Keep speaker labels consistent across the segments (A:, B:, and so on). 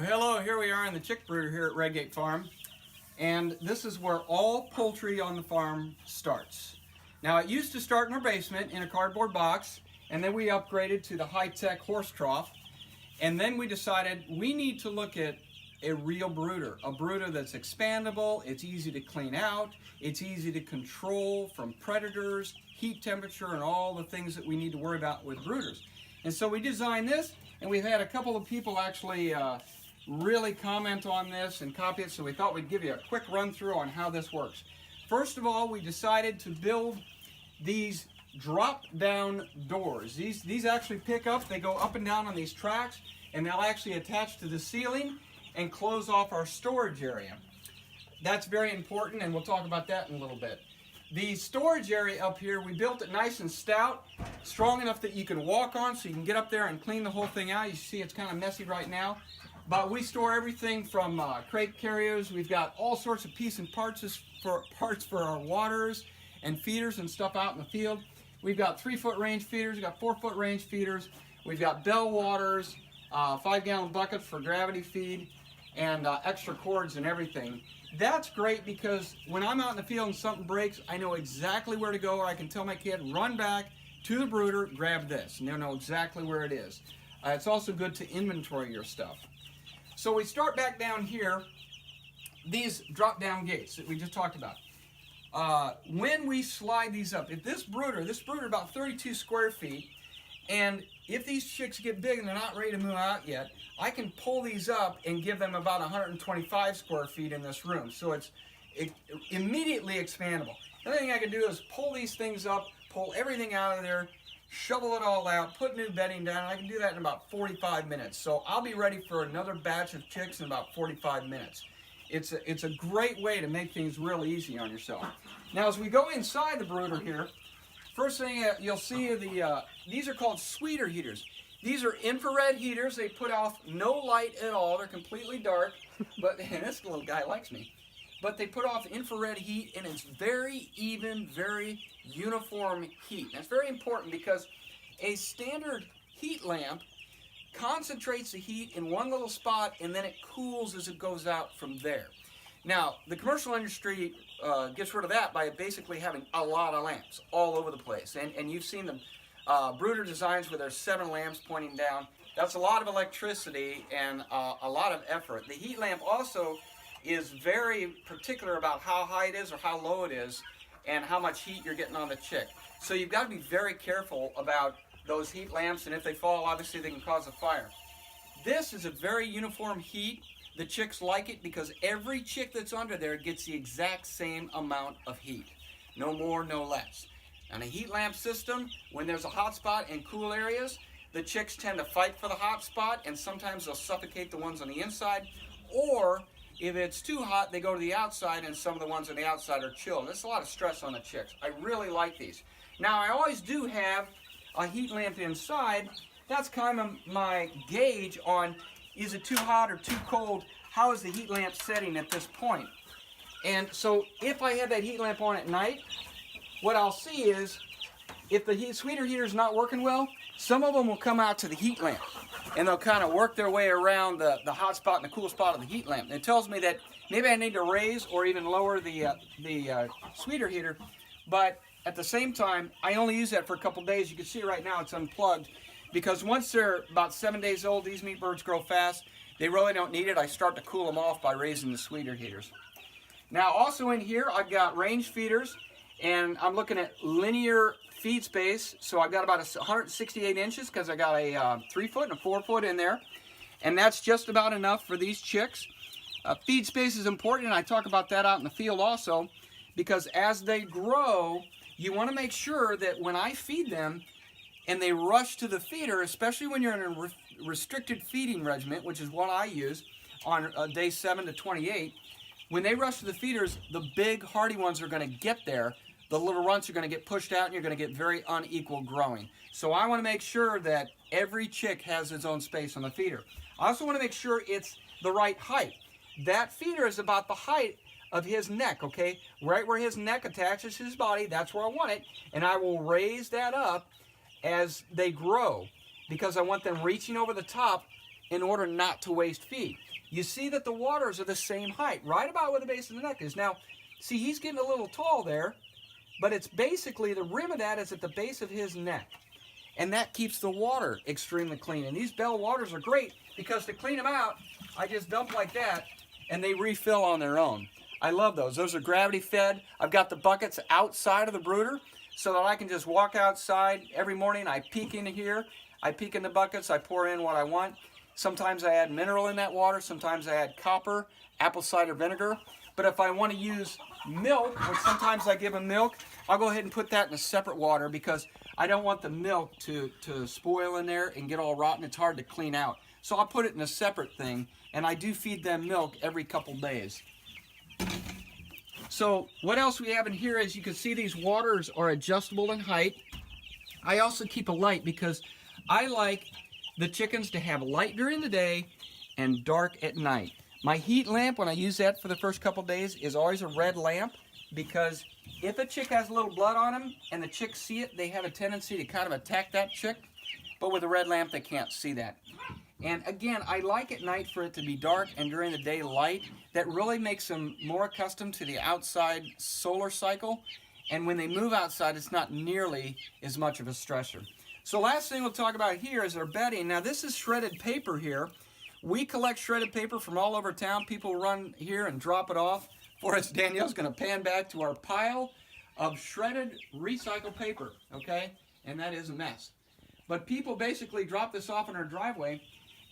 A: Well, hello, here we are in the chick brooder here at Redgate Farm, and this is where all poultry on the farm starts. Now, it used to start in our basement in a cardboard box, and then we upgraded to the high-tech horse trough, and then we decided we need to look at a real brooder, a brooder that's expandable, it's easy to clean out, it's easy to control from predators, heat temperature, and all the things that we need to worry about with brooders. And so we designed this, and we've had a couple of people actually really comment on this and copy it, so we thought we'd give you a quick run through on how this works. First of all, we decided to build these drop down doors. These actually pick up, they go up and down on these tracks, and they'll actually attach to the ceiling and close off our storage area. That's very important, and we'll talk about that in a little bit. The storage area up here, we built it nice and stout, strong enough that you can walk on, so you can get up there and clean the whole thing out. You see it's kind of messy right now, but we store everything from crate carriers. We've got all sorts of pieces and parts for our waters and feeders and stuff out in the field. We've got 3-foot range feeders, we've got 4-foot range feeders, we've got bell waters, 5-gallon buckets for gravity feed, and extra cords and everything. That's great because when I'm out in the field and something breaks, I know exactly where to go, or I can tell my kid, run back to the brooder, grab this, and they'll know exactly where it is. It's also good to inventory your stuff. So we start back down here, these drop-down gates that we just talked about. When we slide these up, if this brooder about 32 square feet, and if these chicks get big and they're not ready to move out yet, I can pull these up and give them about 125 square feet in this room. So it's immediately expandable. The other thing I can do is pull these things up, pull everything out of there, shovel it all out, put new bedding down. I can do that in about 45 minutes. So I'll be ready for another batch of chicks in about 45 minutes. It's a great way to make things real easy on yourself. Now, as we go inside the brooder here, first thing you'll see are these are called sweeter heaters. These are infrared heaters. They put off no light at all. They're completely dark, but this little guy likes me. But they put off infrared heat, and it's very even, very uniform heat. That's very important because a standard heat lamp concentrates the heat in one little spot, and then it cools as it goes out from there. Now, the commercial industry gets rid of that by basically having a lot of lamps all over the place. And you've seen them. Brooder designs where there's 7 lamps pointing down. That's a lot of electricity and a lot of effort. The heat lamp also is very particular about how high it is or how low it is and how much heat you're getting on the chick. So you've got to be very careful about those heat lamps, and if they fall, obviously they can cause a fire. This is a very uniform heat. The chicks like it because every chick that's under there gets the exact same amount of heat. No more, no less. On a heat lamp system, when there's a hot spot in cool areas, the chicks tend to fight for the hot spot, and sometimes they'll suffocate the ones on the inside. Or if it's too hot, they go to the outside, and some of the ones on the outside are chilled. There's a lot of stress on the chicks. I really like these. Now, I always do have a heat lamp inside. That's kind of my gauge on, is it too hot or too cold? How is the heat lamp setting at this point? And so if I have that heat lamp on at night, what I'll see is, if the sweeter heater is not working well, some of them will come out to the heat lamp, and they'll kind of work their way around the hot spot and the cool spot of the heat lamp. And it tells me that maybe I need to raise or even lower the sweeter heater, but at the same time, I only use that for a couple days. You can see right now it's unplugged, because once they're about 7 days old, these meat birds grow fast. They really don't need it. I start to cool them off by raising the sweeter heaters. Now, also in here, I've got range feeders. And I'm looking at linear feed space, so I've got about 168 inches because I got a 3-foot and a 4-foot in there, and that's just about enough for these chicks. Feed space is important, and I talk about that out in the field also, because as they grow, you want to make sure that when I feed them and they rush to the feeder, especially when you're in a restricted feeding regimen, which is what I use on day 7 to 28, when they rush to the feeders, the big hardy ones are going to get there. The little runts are going to get pushed out, and you're going to get very unequal growing. So I want to make sure that every chick has its own space on the feeder. I also want to make sure it's the right height. That feeder is about the height of his neck, okay? Right where his neck attaches to his body, that's where I want it. And I will raise that up as they grow, because I want them reaching over the top in order not to waste feed. you see that the waters are the same height, right about where the base of the neck is. Now, see, he's getting a little tall there, but it's basically the rim of that is at the base of his neck. And that keeps the water extremely clean. And these Bell waters are great because to clean them out, I just dump like that and they refill on their own. I love those. Those are gravity fed. I've got the buckets outside of the brooder so that I can just walk outside every morning. I peek into here, I peek in the buckets, I pour in what I want. Sometimes I add mineral in that water, sometimes I add copper, apple cider vinegar. But if I want to use milk, which sometimes I give them milk, I'll go ahead and put that in a separate water because I don't want the milk to spoil in there and get all rotten. It's hard to clean out. So I'll put it in a separate thing, and I do feed them milk every couple days. So what else we have in here is you can see these waters are adjustable in height. I also keep a light because I like the chickens to have light during the day and dark at night. My heat lamp, when I use that for the first couple days, is always a red lamp because if a chick has a little blood on them and the chicks see it, they have a tendency to kind of attack that chick. But with a red lamp, they can't see that. And again, I like at night for it to be dark and during the day light. That really makes them more accustomed to the outside solar cycle. And when they move outside, it's not nearly as much of a stressor. So last thing we'll talk about here is our bedding. Now this is shredded paper here. We collect shredded paper from all over town. People run here and drop it off for us. Danielle's going to pan back to our pile of shredded recycled paper, okay? And that is a mess. But people basically drop this off in our driveway,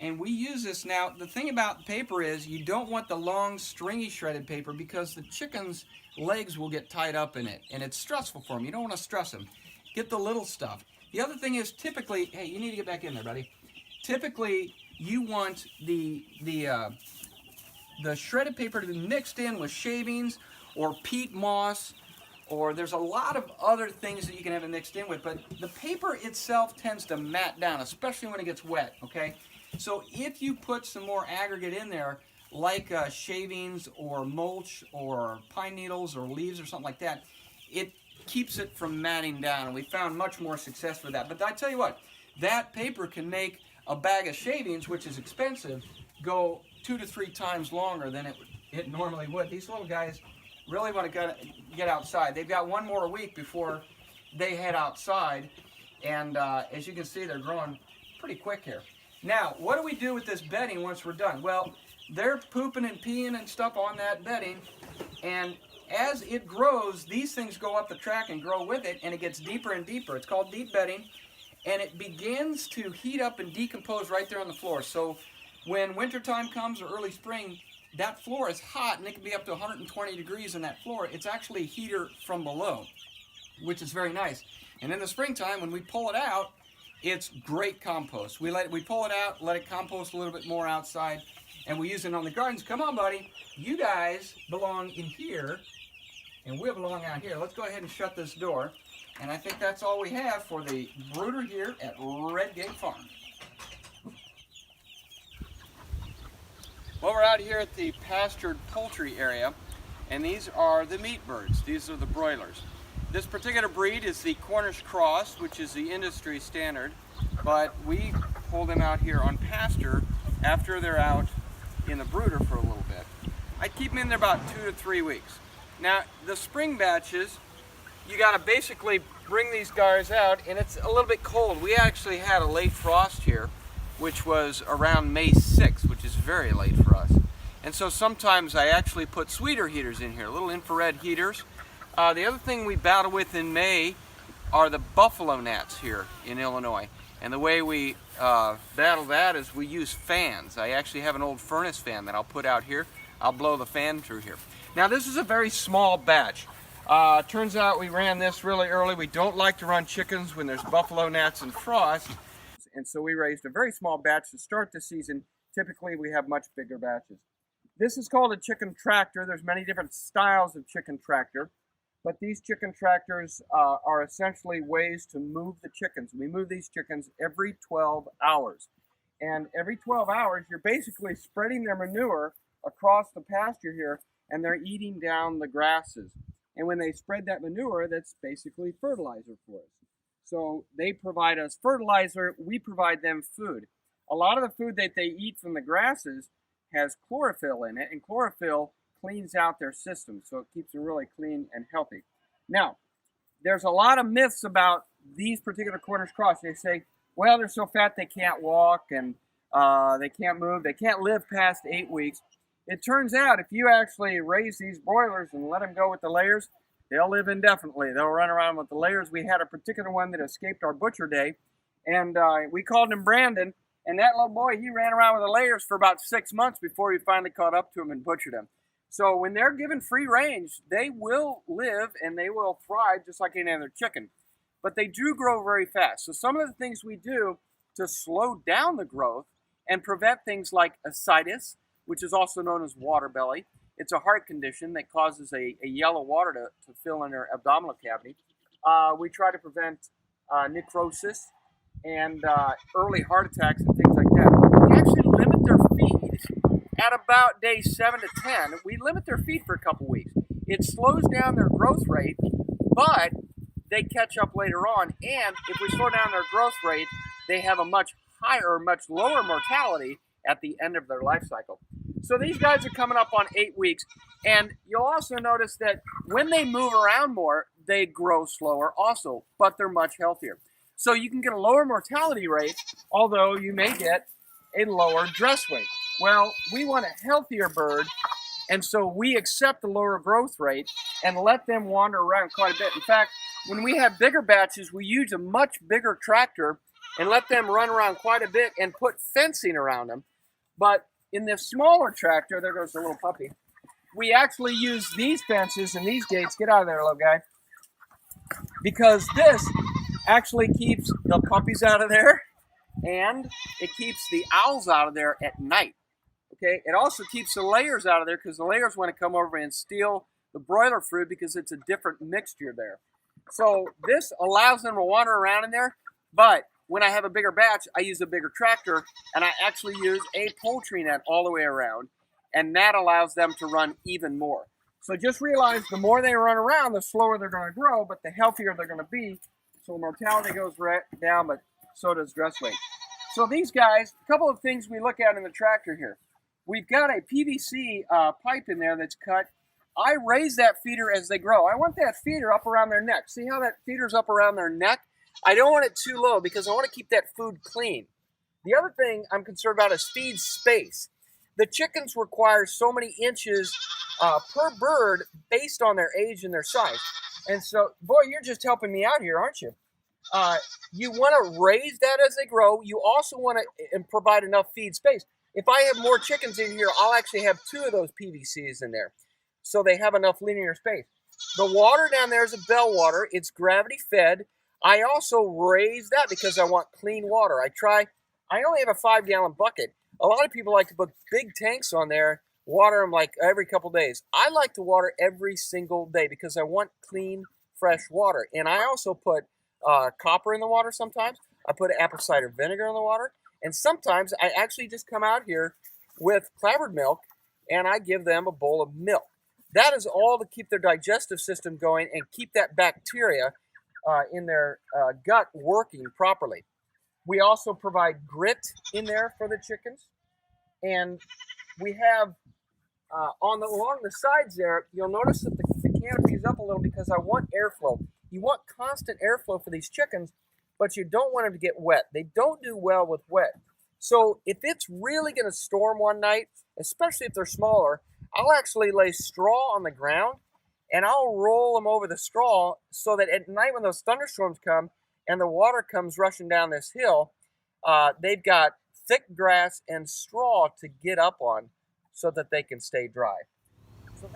A: and we use this. Now, the thing about paper is you don't want the long, stringy shredded paper because the chicken's legs will get tied up in it, and it's stressful for them. You don't want to stress them. Get the little stuff. The other thing is typically, hey, you need to get back in there, buddy. Typically, you want the shredded paper to be mixed in with shavings or peat moss, or there's a lot of other things that you can have it mixed in with, but the paper itself tends to mat down, especially when it gets wet, okay? So if you put some more aggregate in there, like shavings or mulch or pine needles or leaves or something like that, it keeps it from matting down, and we found much more success with that. But I tell you what, that paper can make a bag of shavings, which is expensive, go 2 to 3 times longer than it normally would. These little guys really want to get outside. They've got one more week before they head outside, and as you can see, they're growing pretty quick here. Now, what do we do with this bedding once we're done? Well, they're pooping and peeing and stuff on that bedding, and as it grows, these things go up the track and grow with it, and it gets deeper and deeper. It's called deep bedding, and it begins to heat up and decompose right there on the floor. So when wintertime comes or early spring, that floor is hot, and it can be up to 120 degrees in that floor. It's actually a heater from below, which is very nice. And in the springtime, when we pull it out, it's great compost. We pull it out, let it compost a little bit more outside, and we use it on the gardens. Come on, buddy. You guys belong in here, and we belong out here. Let's go ahead and shut this door. And I think that's all we have for the brooder here at Redgate Farm. Well, we're out here at the pastured poultry area, and these are the meat birds. These are the broilers. This particular breed is the Cornish cross, which is the industry standard, but we pull them out here on pasture after they're out in the brooder for a little bit. I keep them in there about 2 to 3 weeks. Now, the spring batches, you got to basically bring these guys out, and it's a little bit cold. We actually had a late frost here, which was around May 6th, which is very late for us. And so sometimes I actually put sweeter heaters in here, little infrared heaters. The other thing we battle with in May are the buffalo gnats here in Illinois. And the way we battle that is we use fans. I actually have an old furnace fan that I'll put out here. I'll blow the fan through here. Now this is a very small batch. Turns out we ran this really early. We don't like to run chickens when there's buffalo gnats and frost. And so we raised a very small batch to start the season. Typically we have much bigger batches. This is called a chicken tractor. There's many different styles of chicken tractor. But these chicken tractors are essentially ways to move the chickens. We move these chickens every 12 hours. And every 12 hours, you're basically spreading their manure across the pasture here, and they're eating down the grasses. And when they spread that manure, that's basically fertilizer for us. So they provide us fertilizer, we provide them food. A lot of the food that they eat from the grasses
B: has chlorophyll in it, and chlorophyll cleans out their system, so it keeps them really clean and healthy. Now, there's a lot of myths about these particular Cornish cross. They say, well, they're so fat they can't walk, and they can't move, they can't live past 8 weeks. It turns out if you actually raise these broilers and let them go with the layers, they'll live indefinitely. They'll run around with the layers. We had a particular one that escaped our butcher day, and we called him Brandon, and that little boy, he ran around with the layers for about 6 months before we finally caught up to him and butchered him. So when they're given free range, they will live and they will thrive just like any other chicken. But they do grow very fast. So some of the things we do to slow down the growth and prevent things like ascites, which is also known as water belly. It's a heart condition that causes a yellow water to fill in their abdominal cavity. We try to prevent necrosis and early heart attacks and things like that. We actually limit their feed at about day 7 to 10. We limit their feed for a couple weeks. It slows down their growth rate, but they catch up later on. And if we slow down their growth rate, they have a much higher, much lower mortality at the end of their life cycle. So these guys are coming up on 8 weeks. And you'll also notice that when they move around more, they grow slower also, but they're much healthier. So you can get a lower mortality rate, although you may get a lower dress weight. Well, we want a healthier bird, and so we accept the lower growth rate and let them wander around quite a bit. In fact, when we have bigger batches, we use a much bigger tractor and let them run around quite a bit and put fencing around them. But in the smaller tractor, there goes the little puppy, we actually use these fences and these gates, get out of there, little guy, because this actually keeps the puppies out of there and it keeps the owls out of there at night. Okay, it also keeps the layers out of there because the layers want to come over and steal the broiler food because it's a different mixture there. So this allows them to wander around in there, but when I have a bigger batch, I use a bigger tractor and I actually use a poultry net all the way around, and that allows them to run even more. So just realize the more they run around, the slower they're going to grow, but the healthier they're going to be. So mortality goes right down, but so does dress weight. So these guys, a couple of things we look at in the tractor here. We've got a PVC pipe in there that's cut. I raise that feeder as they grow. I want that feeder up around their neck. See how that feeder's up around their neck? I don't want it too low because I want to keep that food clean. The other thing I'm concerned about is feed space. The chickens require so many inches per bird based on their age and their size. And so, boy, you're just helping me out here, aren't you? You want to raise that as they grow. You also want to provide enough feed space. If I have more chickens in here, I'll actually have 2 of those PVCs in there. So they have enough linear space. The water down there is a bell water. It's gravity fed. I also raise that because I want clean water. I only have a 5-gallon bucket. A lot of people like to put big tanks on there, water them like every couple days. I like to water every single day because I want clean, fresh water. And I also put copper in the water sometimes. I put apple cider vinegar in the water. And sometimes I actually just come out here with clabbered milk and I give them a bowl of milk. That is all to keep their digestive system going and keep that bacteria in their gut working properly. We also provide grit in there for the chickens. And we have along the sides there, you'll notice that the canopy is up a little because I want airflow. You want constant airflow for these chickens, but you don't want them to get wet. They don't do well with wet. So if it's really going to storm one night, especially if they're smaller, I'll actually lay straw on the ground and I'll roll them over the straw so that at night when those thunderstorms come and the water comes rushing down this hill, they've got thick grass and straw to get up on so that they can stay dry. So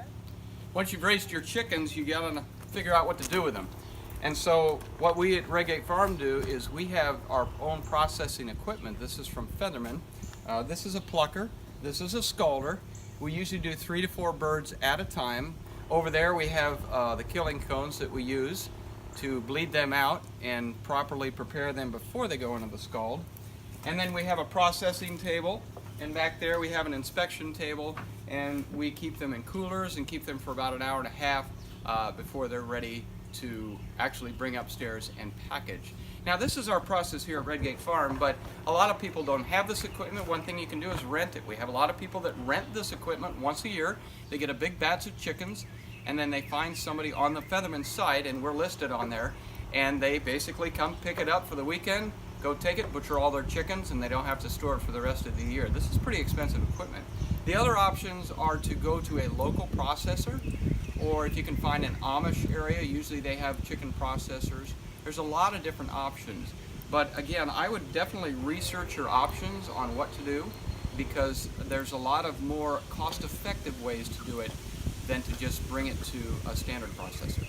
A: once you've raised your chickens, you got to figure out what to do with them. And so what we at Redgate Farm do is we have our own processing equipment. This is from Featherman. This is a plucker. This is a scalder. We usually do 3 to 4 birds at a time. Over there we have the killing cones that we use to bleed them out and properly prepare them before they go into the scald. And then we have a processing table, and back there we have an inspection table, and we keep them in coolers and keep them for about an hour and a half before they're ready to actually bring upstairs and package. Now this is our process here at Redgate Farm, but a lot of people don't have this equipment. One thing you can do is rent it. We have a lot of people that rent this equipment once a year. They get a big batch of chickens, and then they find somebody on the Featherman site, and we're listed on there, and they basically come pick it up for the weekend, go take it, butcher all their chickens, and they don't have to store it for the rest of the year. This is pretty expensive equipment. The other options are to go to a local processor, or if you can find an Amish area, usually they have chicken processors. There's a lot of different options. But again, I would definitely research your options on what to do, because there's a lot of more cost-effective ways to do it than to just bring it to a standard processor.